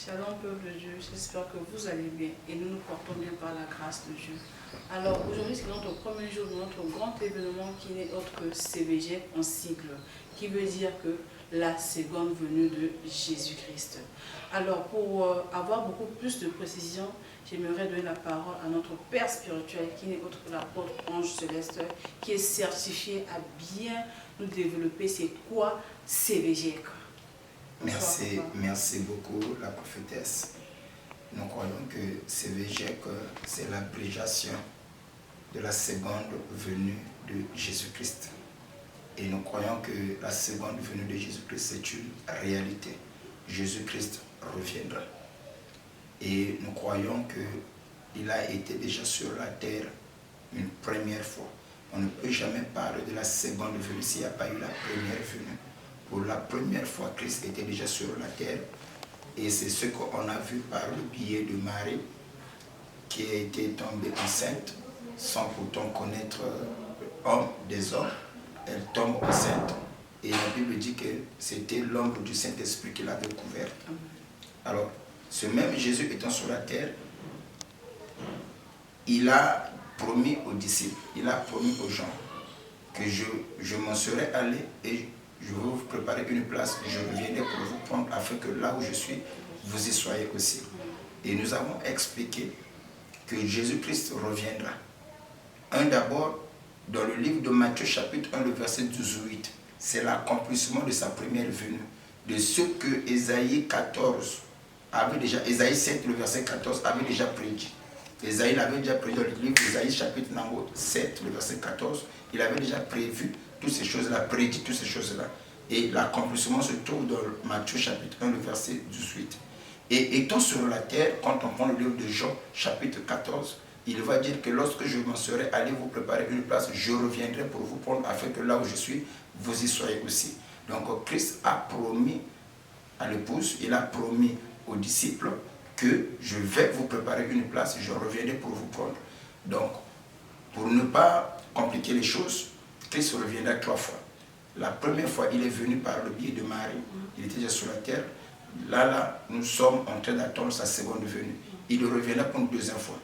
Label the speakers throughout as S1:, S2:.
S1: Shalom peuple de Dieu, j'espère que vous allez bien et nous nous portons bien par la grâce de Dieu. Alors aujourd'hui c'est notre premier jour de notre grand événement qui n'est autre que CVG en sigle, qui veut dire que la seconde venue de Jésus-Christ. Alors pour avoir beaucoup plus de précision, j'aimerais donner la parole à notre Père spirituel qui n'est autre que l'apôtre Ange Céleste, qui est certifié à bien nous développer c'est quoi CVG.
S2: Merci beaucoup la prophétesse. Nous croyons que CVG, c'est l'abréviation de la seconde venue de Jésus-Christ. Et nous croyons que la seconde venue de Jésus-Christ, c'est une réalité. Jésus-Christ reviendra. Et nous croyons qu'il a été déjà sur la terre une première fois. On ne peut jamais parler de la seconde venue s'il n'y a pas eu la première venue. Pour la première fois, Christ était déjà sur la terre. Et c'est ce qu'on a vu par le biais de Marie, qui a été tombée enceinte, sans pourtant connaître l'homme des hommes. Elle tombe enceinte. Et la Bible dit que c'était l'ombre du Saint-Esprit qui l'avait couverte. Alors, ce même Jésus étant sur la terre, il a promis aux disciples, il a promis aux gens que je m'en serais allé et je vais vous préparer une place, je reviendrai pour vous prendre afin que là où je suis, vous y soyez aussi. Et nous avons expliqué que Jésus-Christ reviendra. D'abord, dans le livre de Matthieu chapitre 1, le verset 18, c'est l'accomplissement de sa première venue, de ce que Ésaïe 14 avait déjà, Ésaïe 7, le verset 14 avait déjà prédit. Ésaïe l'avait déjà prédit dans le livre d'Ésaïe chapitre 7, le verset 14, il avait déjà prévu toutes ces choses-là, prédit toutes ces choses-là. Et l'accomplissement se trouve dans Matthieu chapitre 1, le verset 18. Et étant sur la terre, quand on prend le livre de Jean chapitre 14, il va dire que lorsque je m'en serai allé vous préparer une place, je reviendrai pour vous prendre afin que là où je suis, vous y soyez aussi. Donc Christ a promis à l'épouse, il a promis aux disciples que je vais vous préparer une place, je reviendrai pour vous prendre. Donc, pour ne pas compliquer les choses, Christ reviendra 3 fois. La première fois, il est venu par le biais de Marie. Il était déjà sur la terre. Là, nous sommes en train d'attendre sa seconde venue. Il reviendra pour une deuxième fois.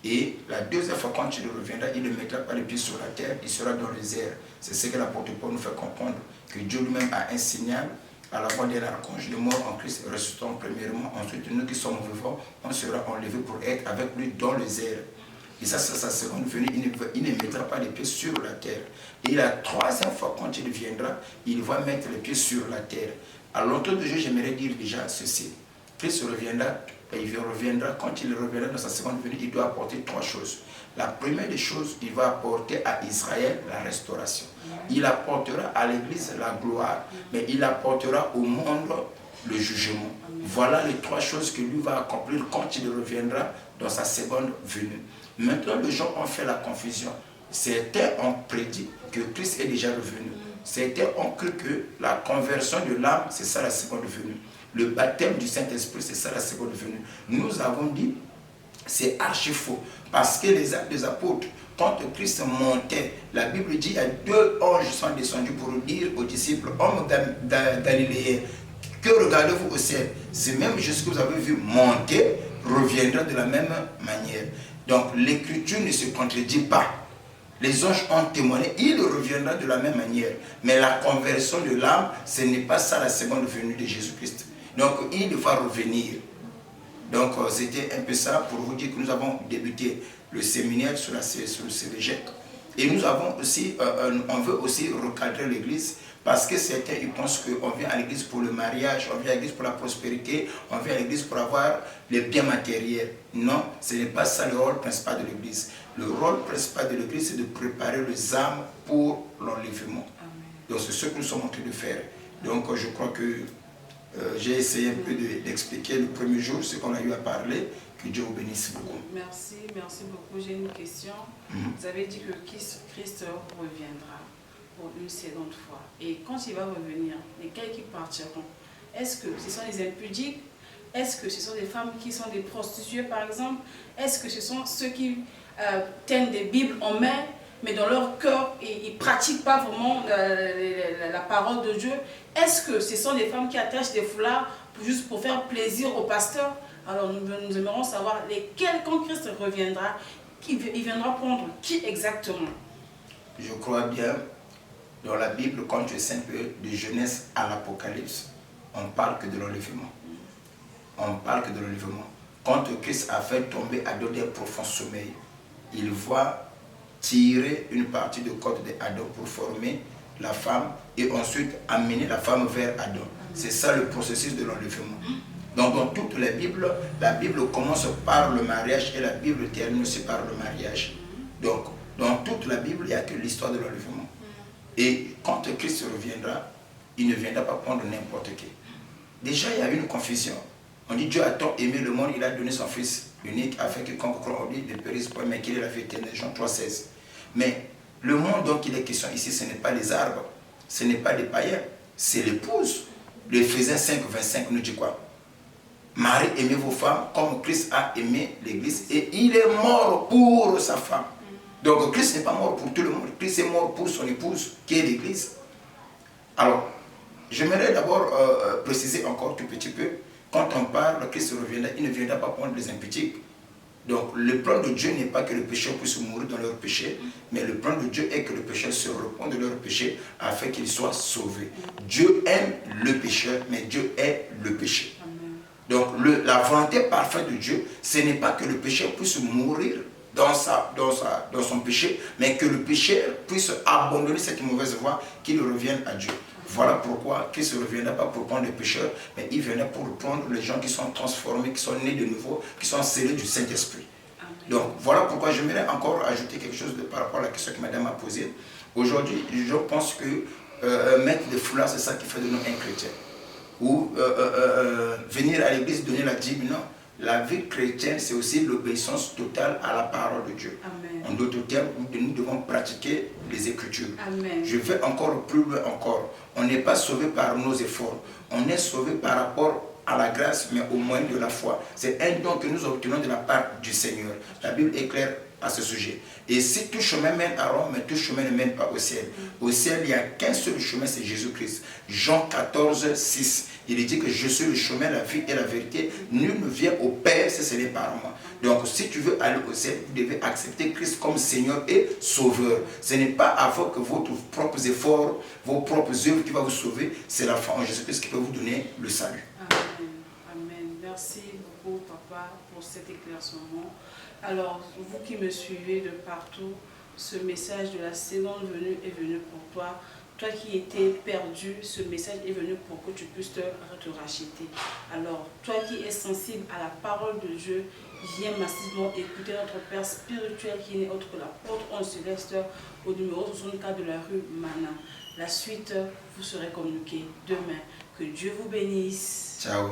S2: Et la deuxième fois, quand il reviendra, il ne mettra pas les pieds sur la terre, il sera dans les airs. C'est ce que l'apôtre Paul nous fait comprendre, que Dieu lui-même a un signal à la voix d'un archange, de mort en Christ, ressuscitons premièrement. Ensuite, nous qui sommes vivants, on sera enlevés pour être avec lui dans les airs. Et ça, c'est sa seconde venue, il ne mettra pas les pieds sur la terre. Et la troisième fois, quand il viendra, il va mettre les pieds sur la terre. À l'entour de Dieu, j'aimerais dire déjà ceci. Christ reviendra, et il reviendra, quand il reviendra dans sa seconde venue, il doit apporter 3 choses. La première des choses, il va apporter à Israël la restauration. Il apportera à l'Église la gloire, mais il apportera au monde le jugement. Voilà les 3 choses que lui va accomplir quand il reviendra dans sa seconde venue. Maintenant, les gens ont fait la confusion. Certains ont prédit que Christ est déjà revenu. Certains ont cru que la conversion de l'âme, c'est ça la seconde venue. Le baptême du Saint-Esprit, c'est ça la seconde venue. Nous avons dit, c'est archi faux. Parce que les actes des apôtres, quand Christ montait, la Bible dit, il y a 2 anges qui sont descendus pour dire aux disciples, hommes galiléens, que regardez-vous au ciel? C'est même Jésus que vous avez vu monter, reviendra de la même manière. Donc l'écriture ne se contredit pas. Les anges ont témoigné, il reviendra de la même manière. Mais la conversion de l'âme, ce n'est pas ça la seconde venue de Jésus-Christ. Donc il va revenir. Donc c'était un peu ça pour vous dire que nous avons débuté le séminaire sur le CVG. Et nous avons aussi, on veut aussi recadrer l'église parce que certains ils pensent qu'on vient à l'église pour le mariage, on vient à l'église pour la prospérité, on vient à l'église pour avoir les biens matériels. Non, ce n'est pas ça le rôle principal de l'église. Le rôle principal de l'église, c'est de préparer les âmes pour l'enlèvement. Donc c'est ce que nous sommes en train de faire. Donc je crois que j'ai essayé un peu d'expliquer le premier jour ce qu'on a eu à parler. Que Dieu vous bénisse beaucoup.
S1: Merci beaucoup. J'ai une question. Vous avez dit que Christ reviendra pour une seconde fois. Et quand il va revenir, lesquels qui partiront? Est-ce que ce sont les impudiques? Est-ce que ce sont des femmes qui sont des prostituées par exemple? Est-ce que ce sont ceux qui tiennent des Bibles en main, mais dans leur cœur, ils ne pratiquent pas vraiment la parole de Dieu? Est-ce que ce sont des femmes qui attachent des foulards juste pour faire plaisir au pasteur. Alors nous aimerons savoir lesquels, quand Christ reviendra, il viendra prendre qui exactement?
S2: Je crois bien, dans la Bible, quand tu essaies un peu de Genèse à l'Apocalypse, on parle que de l'enlèvement. On parle que de l'enlèvement. Quand Christ a fait tomber Adam d'un profond sommeil, il va tirer une partie de corps d'Adam pour former la femme et ensuite amener la femme vers Adam. C'est ça le processus de l'enlèvement. Donc dans toute la Bible commence par le mariage et la Bible termine aussi par le mariage. Donc dans toute la Bible, il n'y a que l'histoire de l'enlèvement. Et quand Christ reviendra, il ne viendra pas prendre n'importe qui. Déjà, il y a une confusion. On dit Dieu a tant aimé le monde, il a donné son Fils unique afin que quiconque croit en lui ne périsse pas, mais qu'il ait la vie éternelle. Jean 3,16. Mais le monde dont il est question ici, ce n'est pas les arbres, ce n'est pas des païens, c'est l'épouse. L'Éphésiens 5,25 nous dit quoi? Marie, aimez vos femmes comme Christ a aimé l'Église et il est mort pour sa femme. Donc Christ n'est pas mort pour tout le monde, Christ est mort pour son épouse qui est l'Église. Alors, j'aimerais d'abord préciser encore tout petit peu, quand on parle, Christ reviendra, il ne viendra pas prendre les impudiques. Donc le plan de Dieu n'est pas que le pécheur puisse mourir dans leur péché, mais le plan de Dieu est que le pécheur se repent de leur péché afin qu'il soit sauvé. Dieu aime le pécheur, mais Dieu est le péché. Donc la volonté parfaite de Dieu, ce n'est pas que le pécheur puisse mourir dans son péché, mais que le pécheur puisse abandonner cette mauvaise voie, qu'il revienne à Dieu. Voilà pourquoi Christ ne reviendra pas pour prendre les pécheurs, mais il viendra pour prendre les gens qui sont transformés, qui sont nés de nouveau, qui sont scellés du Saint-Esprit. Donc voilà pourquoi j'aimerais encore ajouter quelque chose par rapport à la question que madame a posée. Aujourd'hui, je pense que mettre des foulards, c'est ça qui fait de nous un chrétien. Ou venir à l'église donner la dîme, non. La vie chrétienne, c'est aussi l'obéissance totale à la parole de Dieu.
S1: Amen.
S2: En d'autres termes, nous devons pratiquer les Écritures.
S1: Amen.
S2: Je vais encore plus loin encore. On n'est pas sauvé par nos efforts. On est sauvé par rapport à la grâce, mais au moyen de la foi. C'est un don que nous obtenons de la part du Seigneur. La Bible est claire à ce sujet. Et si tout chemin mène à Rome, mais tout chemin ne mène pas au ciel. Au ciel, il n'y a qu'un seul chemin, c'est Jésus-Christ. Jean 14, 6. Il dit que je suis le chemin, la vie et la vérité. Nul ne vient au Père si ce n'est par moi. Donc si tu veux aller au ciel, vous devez accepter Christ comme Seigneur et Sauveur. Ce n'est pas avec vos propres efforts, vos propres œuvres qui va vous sauver. C'est la foi en Jésus-Christ qui peut vous donner le salut.
S1: Amen. Amen. Merci beaucoup, Papa, pour cet éclaircissement. Alors, vous qui me suivez de partout, ce message de la seconde venue est venu pour toi. Toi qui étais perdu, ce message est venu pour que tu puisses te racheter. Alors, toi qui es sensible à la parole de Dieu, viens massivement écouter notre Père spirituel qui n'est autre que l'apôtre en céleste au numéro 64 de la rue Mana. La suite vous serez communiquée demain. Que Dieu vous bénisse.
S2: Ciao.